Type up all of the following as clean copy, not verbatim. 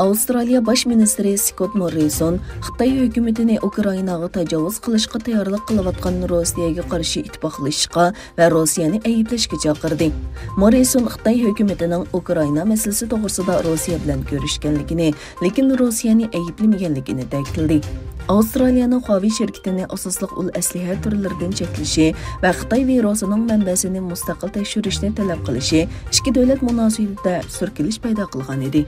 Avstraliya Bosh ministri Scott Morrison Xitoy hukumatini Ukrainaga tajovuz qilishga tayyorlik qilayotgan Rossiyaga qarshi ittifoqlashishga va Rossiyani ayblashga chaqirdi. Morrison Xitoy hukumatining Ukraina masalasi to'g'risida Rossiya bilan ko'rishganligini, lekin Rossiyani ayblamaganligini ta'kidladi. Avstraliyaning Huawei şirketini asosliq ul asliha turlaridan cheklashi va Xitoy virusining manbasini mustaqil tekshirishni talab qilishi ikki davlat munosabatida surkilish paydo qilgan edi.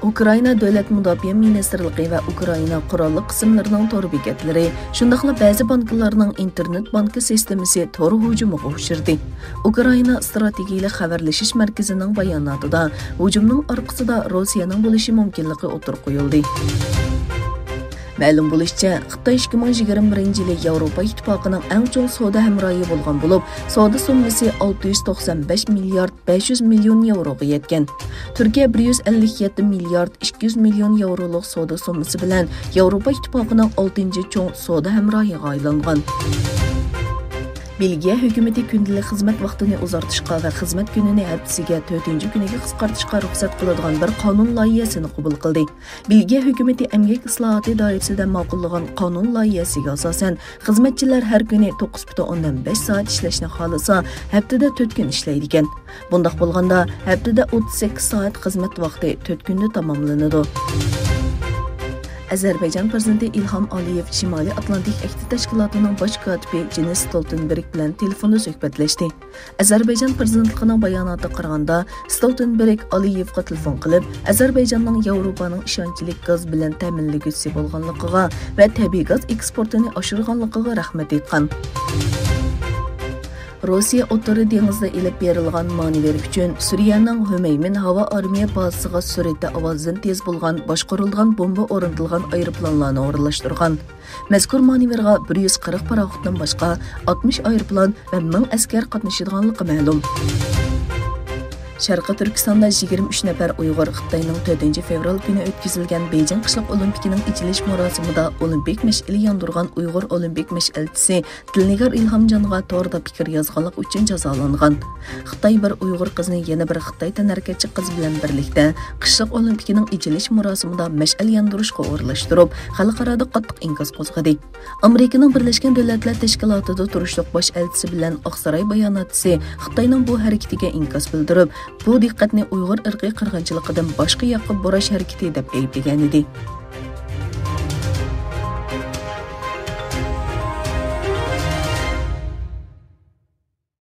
Ukraina Davlat Mudofaa Ministrligi va Ukraina qurolli qismlarining tor bekatlari, shundaqla ba'zi banklarning internet banki sistemasi tor hujumiga uchradi. Ukraina strategik xabarlashish markazining bayonotida hujumning orqasida Rossiyaning bo'lishi mumkinligi o'tirib qo'yildi. Ma'lum bo'lishicha, Xitoy 2021 yil Yevropa ittifoqining eng chong savdo hamrohi bo'lgan bo'lib, savdo summasi 695 milliard 500 million yevroga yetgan. Turkiya 157 milliard 200 million yevroluk savdo summasi bilan Yevropa ittifoqining 6-chong savdo hamrohiga aylangan. Belgiya hukumati kundalik xizmat vaqtini uzartishga va xizmat kunini haftasiga 4-kuniga qisqartirishga ruxsat qiladigan bir qonun loyihasini qabul qildi. Belgiya hukumati emgak islohoti doirasida ma'qullagan qonun loyihasiga asosan xizmatchilar har kuni 9,5 soat ishlashni xohlasa, haftada 4 kun ishlaydi ekan. Bundaq bo'lganda, haftada 38 soat xizmat vaqti 4 kunda tamomlanadi. Azerbaycan prezidenti İlham Aliyev Şimali Atlantik Ahdi Təşkilatının baş katibi Jens Stoltenberg bilan telefonda suhbatlashdi. Azerbaycan prezidentligining bayonoti qaraganda, Stoltenberg Aliyevga telefon qilib, Azerbaycanning Yevropaning ishonchli gaz bilan ta'minlaguvchisi bo'lganligiga va tabiiy gaz eksportini oshirganligiga rahmat aytgan. Rossiya O'rta dengizda ilib berilgan maniverik uchun Suriyaning Hümeymin havo armiya bazasiga sur'atda ovozdan tez bo'lgan boshqarilgan bomba o'rnatilgan aeroplanlarni o'rnashtirgan. Mazkur maniverga 140 paraxotdan boshqa 60 aeroplan va 1000 askar qatnashadiganligi ma'lum. Sharqi Turkistonda 23 nafar Uyg'ur Xitoyning 4 fevral kuni o'tkazilgan Beijing qishloq olimpikining ichilish marosimida olimpik mash'al yondirgan Uyg'ur olimpik mash'alchisi Dilnigar Ilhamjonga to'g'rida fikr yozganlik uchun jazolangan. Xitoy bir Uyg'ur qizni yana bir Xitoy tanarkachi qiz bilan birlikda qishloq olimpikining ichilish marosimida mash'al yondirishga o'rlashtirib, xalqaro qattiq inkas qo'zg'adi. Amerikaning Birlashgan Davlatlar Tashkilotida turishliq bosh elchisi bilan Oqsaroy bayonotchisi Xitoyning bu harakatiga inkas bildirib, bu diqqatni Uyg'ur irqiy qirg'inchiligidan boshqa yoqqa borash harakati deb ayblagan edi.